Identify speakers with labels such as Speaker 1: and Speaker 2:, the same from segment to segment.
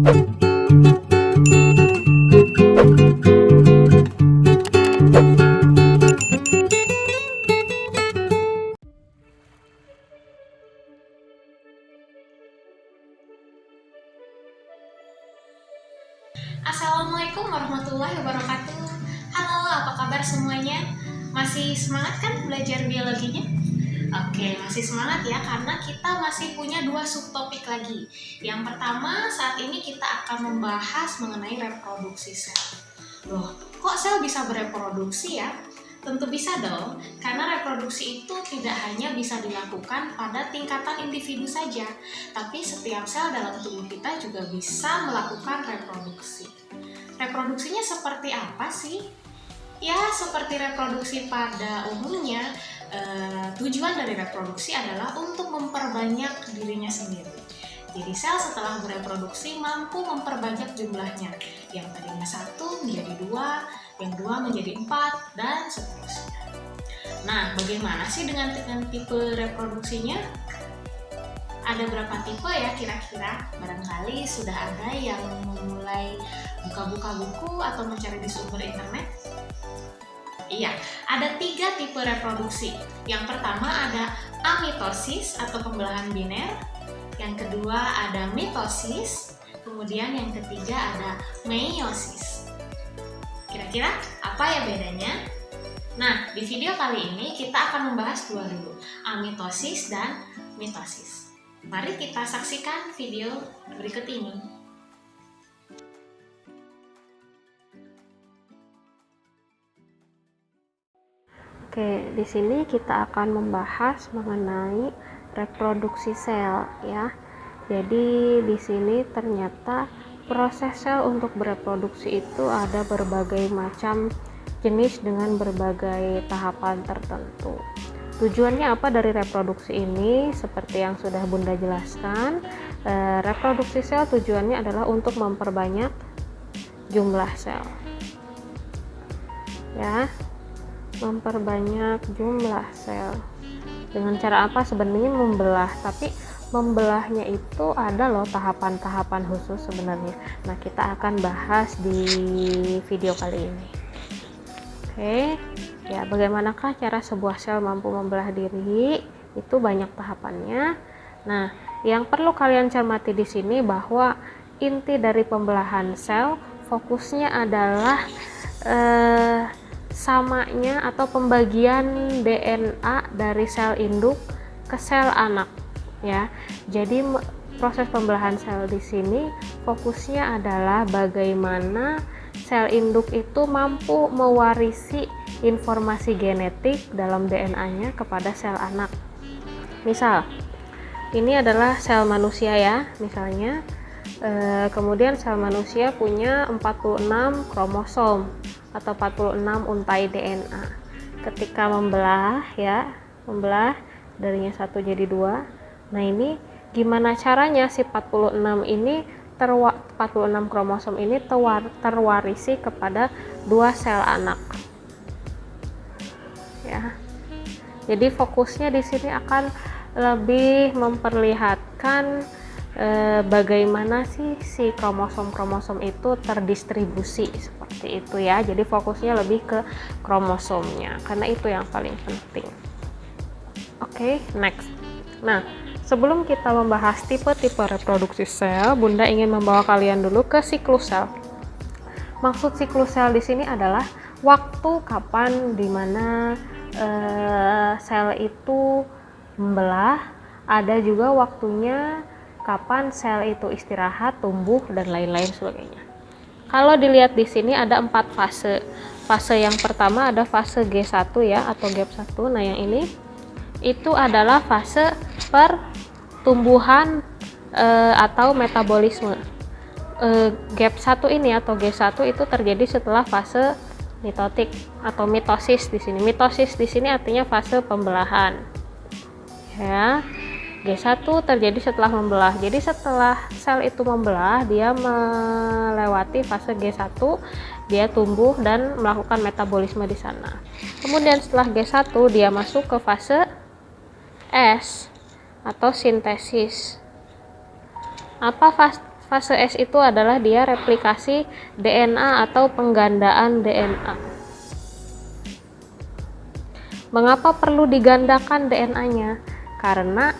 Speaker 1: Assalamualaikum warahmatullahi wabarakatuh. Halo, apa kabar semuanya? Masih semangat kan belajar biologinya? Oke, masih semangat ya karena kita masih punya 2 subtopik lagi. Yang pertama, saat ini kita akan membahas mengenai reproduksi sel. Loh, kok sel bisa bereproduksi ya? Tentu bisa dong, karena reproduksi itu tidak hanya bisa dilakukan pada tingkatan individu saja, tapi setiap sel dalam tubuh kita juga bisa melakukan reproduksi. Reproduksinya seperti apa sih? Ya, seperti reproduksi pada umumnya, tujuan dari reproduksi adalah untuk memperbanyak dirinya sendiri. Jadi sel setelah bereproduksi mampu memperbanyak jumlahnya. Yang tadinya 1 menjadi 2, yang 2 menjadi 4, dan seterusnya. Nah, bagaimana sih dengan tipe reproduksinya? Ada berapa tipe ya kira-kira? Barangkali sudah ada yang memulai buka-buka buku atau mencari di sumber internet? Iya, ada 3 tipe reproduksi. Yang pertama ada amitosis atau pembelahan biner. Yang kedua ada mitosis. Kemudian yang ketiga ada meiosis. Kira-kira apa ya bedanya? Nah, di video kali ini kita akan membahas 2 dulu, amitosis dan mitosis. Mari kita saksikan video berikut ini.
Speaker 2: Oke, di sini kita akan membahas mengenai reproduksi sel ya. Jadi di sini ternyata proses sel untuk bereproduksi itu ada berbagai macam jenis dengan berbagai tahapan tertentu. Tujuannya apa dari reproduksi ini? Seperti yang sudah Bunda jelaskan, reproduksi sel tujuannya adalah untuk memperbanyak jumlah sel. Ya, memperbanyak jumlah sel. Dengan cara apa? Sebenarnya membelah, tapi membelahnya itu ada loh tahapan-tahapan khusus sebenarnya. Nah, kita akan bahas di video kali ini. Oke, ya bagaimanakah cara sebuah sel mampu membelah diri? Itu banyak tahapannya. Nah, yang perlu kalian cermati di sini bahwa inti dari pembelahan sel fokusnya adalah samanya atau pembagian DNA dari sel induk ke sel anak ya. Jadi proses pembelahan sel di sini fokusnya adalah bagaimana sel induk itu mampu mewarisi informasi genetik dalam DNA-nya kepada sel anak. Misal, ini adalah sel manusia ya, misalnya. Kemudian sel manusia punya 46 kromosom atau 46 untai DNA. Ketika membelah darinya 1 jadi 2. Nah, ini gimana caranya si 46 ini 46 kromosom ini terwarisi kepada 2 sel anak. Ya. Jadi fokusnya di sini akan lebih memperlihatkan bagaimana sih si kromosom-kromosom itu terdistribusi seperti itu ya. Jadi fokusnya lebih ke kromosomnya karena itu yang paling penting. Oke, next. Nah, sebelum kita membahas tipe-tipe reproduksi sel, Bunda ingin membawa kalian dulu ke siklus sel. Maksud siklus sel di sini adalah waktu kapan dimana sel itu membelah, ada juga waktunya kapan sel itu istirahat, tumbuh, dan lain-lain sebagainya. Kalau dilihat di sini ada 4 fase. Fase yang pertama ada fase G1 ya atau GAP1. Nah, yang ini itu adalah fase pertumbuhan atau metabolisme. GAP1 ini atau G1 itu terjadi setelah fase mitotik atau mitosis di sini. Mitosis di sini artinya fase pembelahan. Ya. G1 terjadi setelah membelah. Jadi setelah sel itu membelah, dia melewati fase G1, dia tumbuh dan melakukan metabolisme di sana. Kemudian setelah G1 dia masuk ke fase S atau sintesis. Apa Fase S itu adalah dia replikasi DNA atau penggandaan DNA. Mengapa perlu digandakan DNA? Karena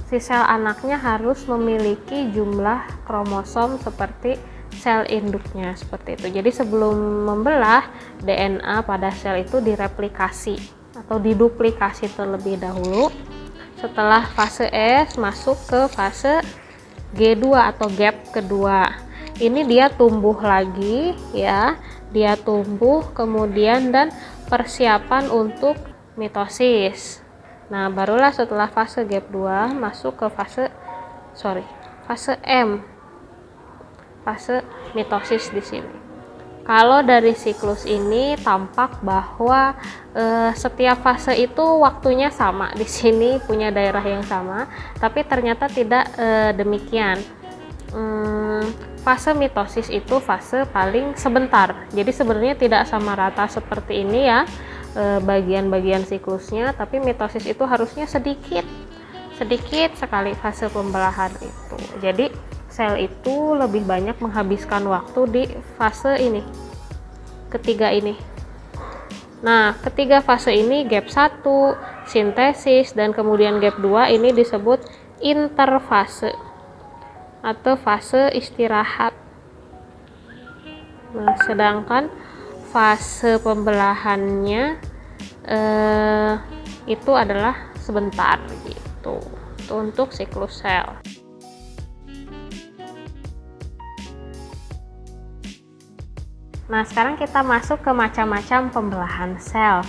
Speaker 2: si sel anaknya harus memiliki jumlah kromosom seperti sel induknya, seperti itu. Jadi sebelum membelah, DNA pada sel itu direplikasi atau diduplikasi terlebih dahulu. Setelah fase S masuk ke fase G2 atau gap kedua. Ini dia tumbuh lagi ya, dia tumbuh kemudian dan persiapan untuk mitosis. Nah, barulah setelah fase gap 2 masuk ke fase M. Fase mitosis di sini. Kalau dari siklus ini tampak bahwa setiap fase itu waktunya sama. Di sini punya daerah yang sama, tapi ternyata tidak demikian. Fase mitosis itu fase paling sebentar. Jadi sebenarnya tidak sama rata seperti ini ya bagian-bagian siklusnya, tapi mitosis itu harusnya sedikit sekali fase pembelahan itu. Jadi sel itu lebih banyak menghabiskan waktu di fase ini, ketiga ini. Nah, ketiga fase ini gap 1, sintesis, dan kemudian gap 2 ini disebut interfase atau fase istirahat. Nah, sedangkan fase pembelahannya itu adalah sebentar gitu. Itu untuk siklus sel. Nah, sekarang kita masuk ke macam-macam pembelahan sel.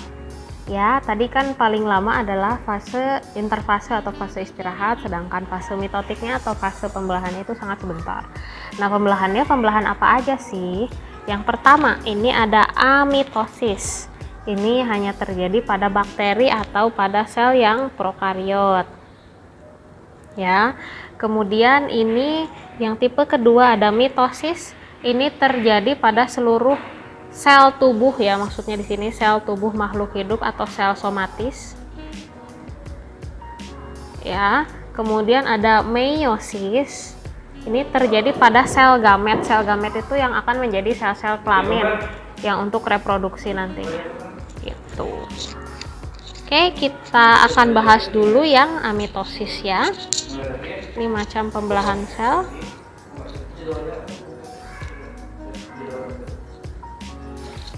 Speaker 2: Ya, tadi kan paling lama adalah fase interfase atau fase istirahat, sedangkan fase mitotiknya atau fase pembelahannya itu sangat sebentar. Nah, pembelahan apa aja sih? Yang pertama, ini ada amitosis. Ini hanya terjadi pada bakteri atau pada sel yang prokariot. Ya. Kemudian ini yang tipe kedua ada mitosis. Ini terjadi pada seluruh sel tubuh ya, maksudnya di sini sel tubuh makhluk hidup atau sel somatis. Ya, kemudian ada meiosis. Ini terjadi pada sel gamet. Sel gamet itu yang akan menjadi sel-sel kelamin yang untuk reproduksi nantinya. Gitu. Oke, kita akan bahas dulu yang amitosis ya. Ini macam pembelahan sel.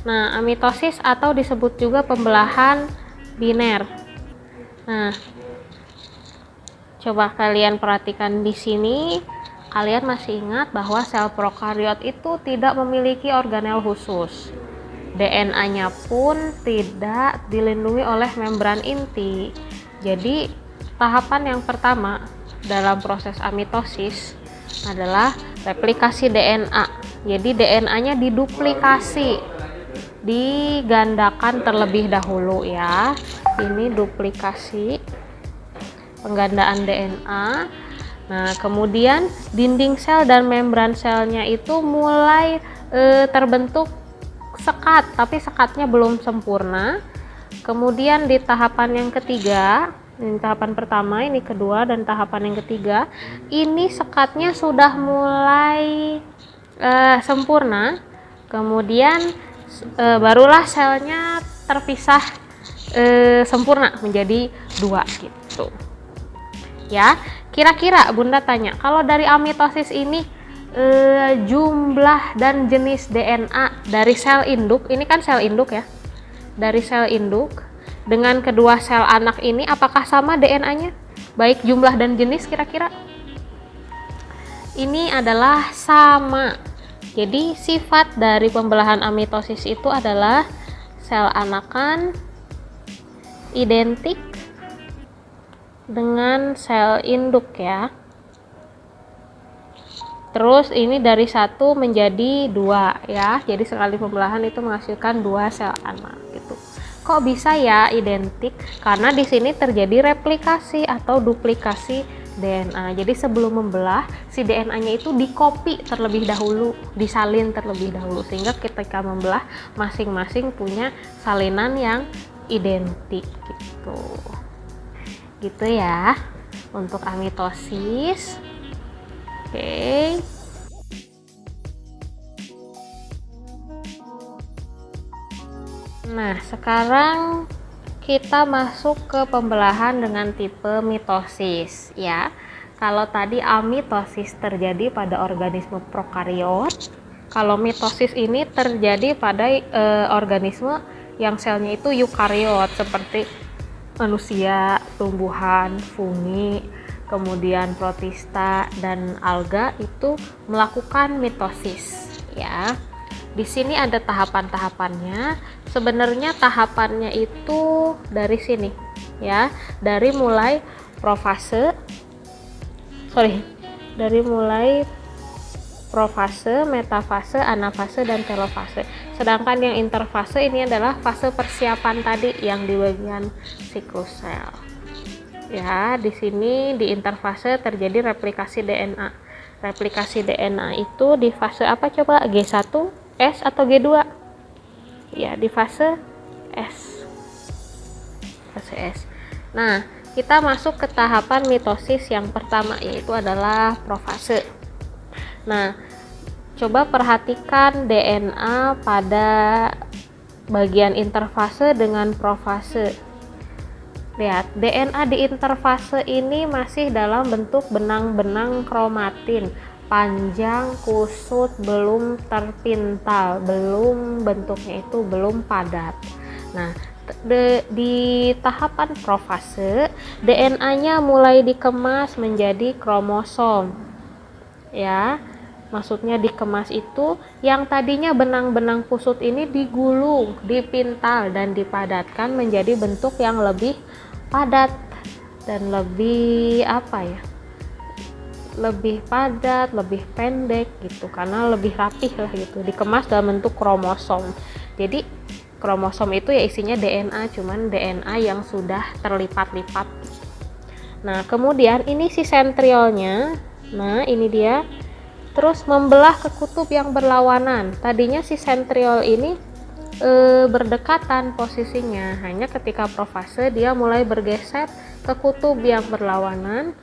Speaker 2: Nah, amitosis atau disebut juga pembelahan biner. Nah, coba kalian perhatikan di sini, kalian masih ingat bahwa sel prokariot itu tidak memiliki organel khusus. DNA-nya pun tidak dilindungi oleh membran inti. Jadi, tahapan yang pertama dalam proses amitosis adalah replikasi DNA. Jadi, DNA-nya diduplikasi, digandakan terlebih dahulu ya. Ini duplikasi, penggandaan DNA. Nah, kemudian dinding sel dan membran selnya itu mulai terbentuk sekat, tapi sekatnya belum sempurna. Kemudian di tahapan yang ketiga, ini tahapan pertama, ini kedua, dan tahapan yang ketiga, ini sekatnya sudah mulai sempurna. Kemudian barulah selnya terpisah sempurna menjadi 2 gitu. Ya, kira-kira Bunda tanya, kalau dari amitosis ini jumlah dan jenis DNA dari sel induk, ini kan sel induk ya, dari sel induk dengan kedua sel anak ini apakah sama DNA-nya? Baik jumlah dan jenis kira-kira? Ini adalah sama. Jadi sifat dari pembelahan amitosis itu adalah sel anakan identik dengan sel induk ya. Terus ini dari 1 menjadi 2 ya. Jadi sekali pembelahan itu menghasilkan 2 sel anak gitu. Kok bisa ya identik? Karena di sini terjadi replikasi atau duplikasi DNA. Jadi sebelum membelah, si DNA-nya itu dikopi terlebih dahulu, disalin terlebih dahulu, sehingga ketika membelah masing-masing punya salinan yang identik gitu. Gitu ya untuk amitosis. Oke. Nah, sekarang kita masuk ke pembelahan dengan tipe mitosis ya. Kalau tadi amitosis terjadi pada organisme prokariot, kalau mitosis ini terjadi pada organisme yang selnya itu eukariot seperti manusia, tumbuhan, fungi, kemudian protista dan alga itu melakukan mitosis ya. Di sini ada tahapan-tahapannya. Sebenarnya tahapannya itu dari sini ya, dari mulai profase, metafase, anafase, dan telofase. Sedangkan yang interfase ini adalah fase persiapan tadi yang di bagian siklus sel. Ya, di sini di interfase terjadi replikasi DNA. Replikasi DNA itu di fase apa coba? G1, S atau G2? Ya, di fase S. Fase S. Nah, kita masuk ke tahapan mitosis yang pertama, yaitu adalah profase. Nah, coba perhatikan DNA pada bagian interfase dengan profase. Lihat, DNA di interfase ini masih dalam bentuk benang-benang kromatin, panjang, kusut, belum terpintal, bentuknya itu belum padat. Nah, di tahapan profase, DNA-nya mulai dikemas menjadi kromosom. Ya, maksudnya dikemas itu yang tadinya benang-benang kusut ini digulung, dipintal dan dipadatkan menjadi bentuk yang lebih padat dan lebih lebih padat, lebih pendek gitu, karena lebih rapih lah gitu, dikemas dalam bentuk kromosom. Jadi kromosom itu ya isinya DNA, cuman DNA yang sudah terlipat-lipat. Nah, kemudian ini si sentriolnya, nah ini dia, terus membelah ke kutub yang berlawanan. Tadinya si sentriol ini berdekatan posisinya, hanya ketika profase dia mulai bergeser ke kutub yang berlawanan.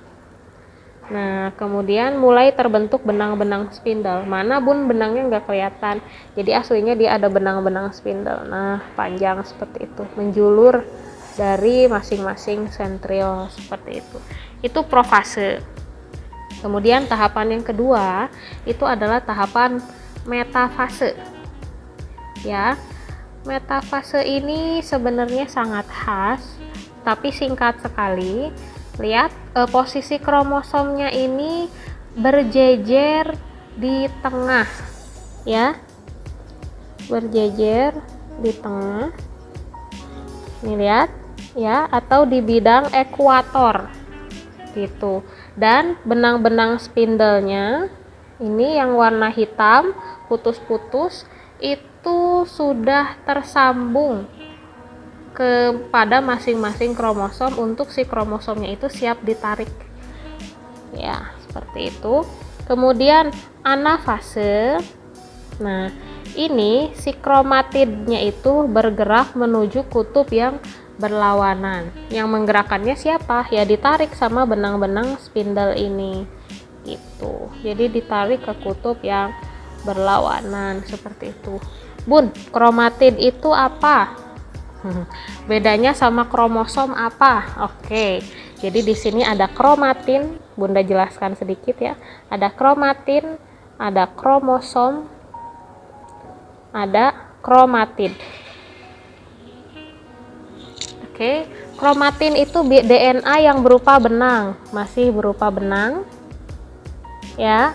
Speaker 2: Nah, kemudian mulai terbentuk benang-benang spindle. Mana bun benangnya nggak kelihatan. Jadi aslinya dia ada benang-benang spindle. Nah, panjang seperti itu, menjulur dari masing-masing sentriol seperti itu. Itu profase. Kemudian tahapan yang kedua itu adalah tahapan metafase. Ya, metafase ini sebenarnya sangat khas, tapi singkat sekali. Lihat, posisi kromosomnya ini berjejer di tengah ya, berjejer di tengah, ini lihat ya, atau di bidang ekuator gitu. Dan benang-benang spindlenya ini yang warna hitam putus-putus itu sudah tersambung kepada masing-masing kromosom untuk si kromosomnya itu siap ditarik ya, seperti itu. Kemudian anafase, nah ini si kromatidnya itu bergerak menuju kutub yang berlawanan. Yang menggerakkannya siapa? Ya ditarik sama benang-benang spindle ini gitu. Jadi ditarik ke kutub yang berlawanan seperti itu. Bun, kromatid itu apa? Bedanya sama kromosom apa? Oke, jadi di sini ada kromatin, Bunda jelaskan sedikit ya. Ada kromatin, ada kromosom, ada kromatid. Oke, kromatin itu DNA yang berupa benang, masih berupa benang. Ya.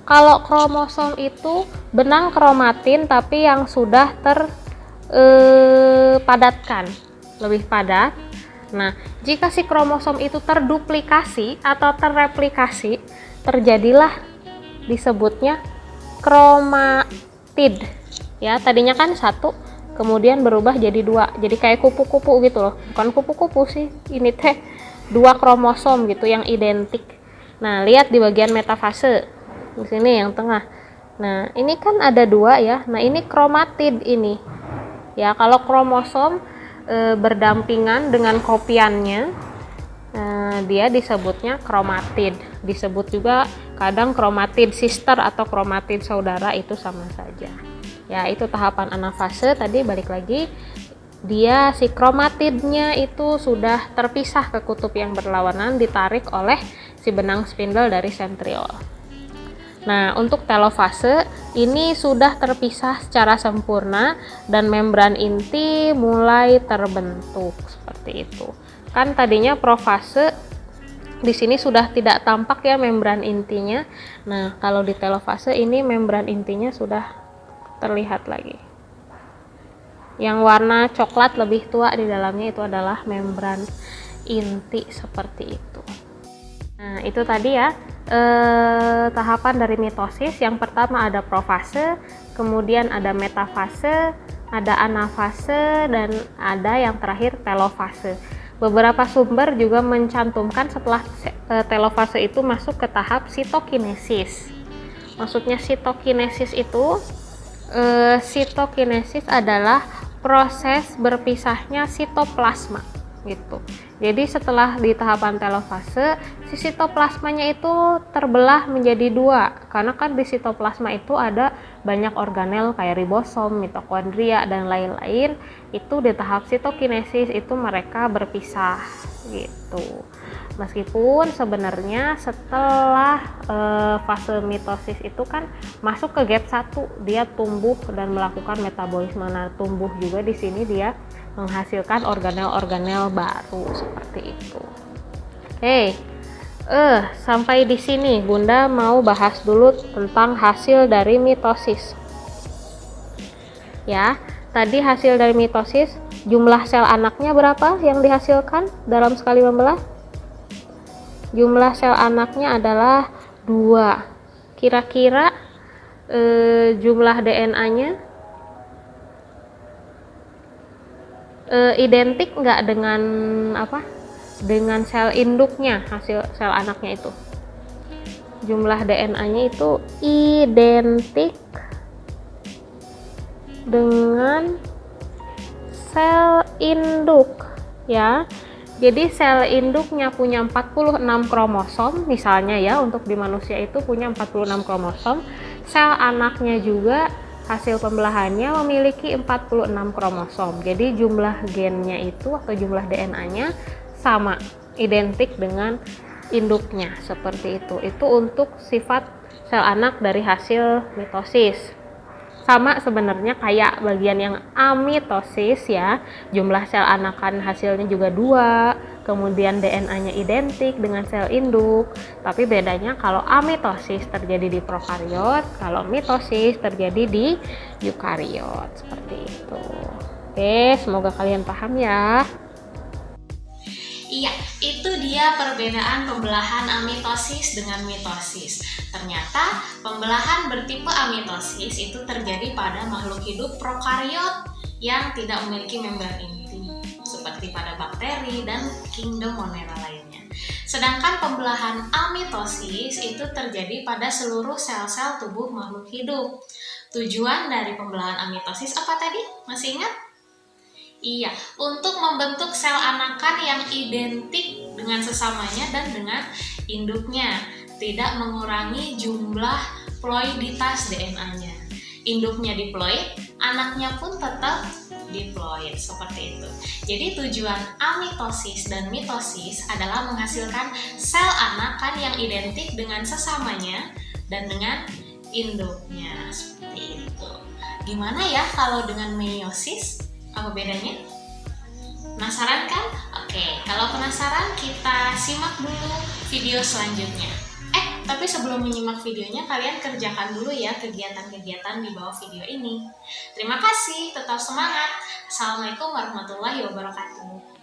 Speaker 2: Kalau kromosom itu benang kromatin tapi yang sudah padatkan, lebih padat. Nah, jika si kromosom itu terduplikasi atau terreplikasi, terjadilah disebutnya kromatid. Ya, tadinya kan satu, kemudian berubah jadi dua. Jadi kayak kupu-kupu gitu loh. Bukan kupu-kupu sih, ini teh dua kromosom gitu yang identik. Nah, lihat di bagian metafase. Di sini yang tengah. Nah, ini kan ada dua ya. Nah, ini kromatid ini. Ya, kalau kromosom berdampingan dengan kopiannya, dia disebutnya kromatid. Disebut juga kadang kromatid sister atau kromatid saudara, itu sama saja. Ya, itu tahapan anafase. Tadi balik lagi, dia si kromatidnya itu sudah terpisah ke kutub yang berlawanan, ditarik oleh si benang spindle dari sentriol. Nah, untuk telofase ini sudah terpisah secara sempurna dan membran inti mulai terbentuk seperti itu. Kan tadinya profase di sini sudah tidak tampak ya membran intinya. Nah, kalau di telofase ini membran intinya sudah terlihat lagi. Yang warna coklat lebih tua di dalamnya itu adalah membran inti seperti itu. Nah, itu tadi ya tahapan dari mitosis. Yang pertama ada profase, kemudian ada metafase, ada anafase, dan ada yang terakhir telofase. Beberapa sumber juga mencantumkan setelah telofase itu masuk ke tahap sitokinesis. Maksudnya sitokinesis itu, sitokinesis adalah proses berpisahnya sitoplasma gitu. Jadi setelah di tahapan telofase, si sitoplasmanya itu terbelah menjadi dua, karena kan di sitoplasma itu ada banyak organel kayak ribosom, mitokondria, dan lain-lain. Itu di tahap sitokinesis itu mereka berpisah gitu. Meskipun sebenarnya setelah fase mitosis itu kan masuk ke gap 1, dia tumbuh dan melakukan metabolisme. Nah, tumbuh juga di sini dia menghasilkan organel-organel baru seperti itu. Oke, sampai di sini Bunda mau bahas dulu tentang hasil dari mitosis. Ya, tadi hasil dari mitosis, jumlah sel anaknya berapa yang dihasilkan dalam sekali membelah? Jumlah sel anaknya adalah 2. Kira-kira jumlah DNA-nya identik nggak dengan apa? Dengan sel induknya, hasil sel anaknya itu. Jumlah DNA-nya itu identik dengan sel induk ya. Jadi sel induknya punya 46 kromosom misalnya ya, untuk di manusia itu punya 46 kromosom. Sel anaknya juga hasil pembelahannya memiliki 46 kromosom. Jadi jumlah gennya itu atau jumlah DNA-nya sama, identik dengan induknya seperti itu. Itu untuk sifat sel anak dari hasil mitosis. Sama sebenarnya kayak bagian yang amitosis ya, jumlah sel anakan hasilnya juga 2, kemudian DNA-nya identik dengan sel induk, tapi bedanya kalau amitosis terjadi di prokariot, kalau mitosis terjadi di eukariot, seperti itu. Oke, semoga kalian paham ya.
Speaker 1: Iya, itu dia perbedaan pembelahan amitosis dengan mitosis. Ternyata pembelahan bertipe amitosis itu terjadi pada makhluk hidup prokariot yang tidak memiliki membran inti, seperti pada bakteri dan kingdom Monera lainnya. Sedangkan pembelahan amitosis itu terjadi pada seluruh sel-sel tubuh makhluk hidup. Tujuan dari pembelahan amitosis apa tadi? Masih ingat? Iya, untuk membentuk sel anakan yang identik dengan sesamanya dan dengan induknya, tidak mengurangi jumlah ploiditas DNA-nya. Induknya diploid, anaknya pun tetap diploid, seperti itu. Jadi tujuan amitosis dan mitosis adalah menghasilkan sel anakan yang identik dengan sesamanya dan dengan induknya, seperti itu. Gimana ya kalau dengan meiosis? Apa bedanya? Penasaran kan? Oke, kalau penasaran kita simak dulu video selanjutnya. Tapi sebelum menyimak videonya, kalian kerjakan dulu ya kegiatan-kegiatan di bawah video ini. Terima kasih, tetap semangat. Assalamualaikum warahmatullahi wabarakatuh.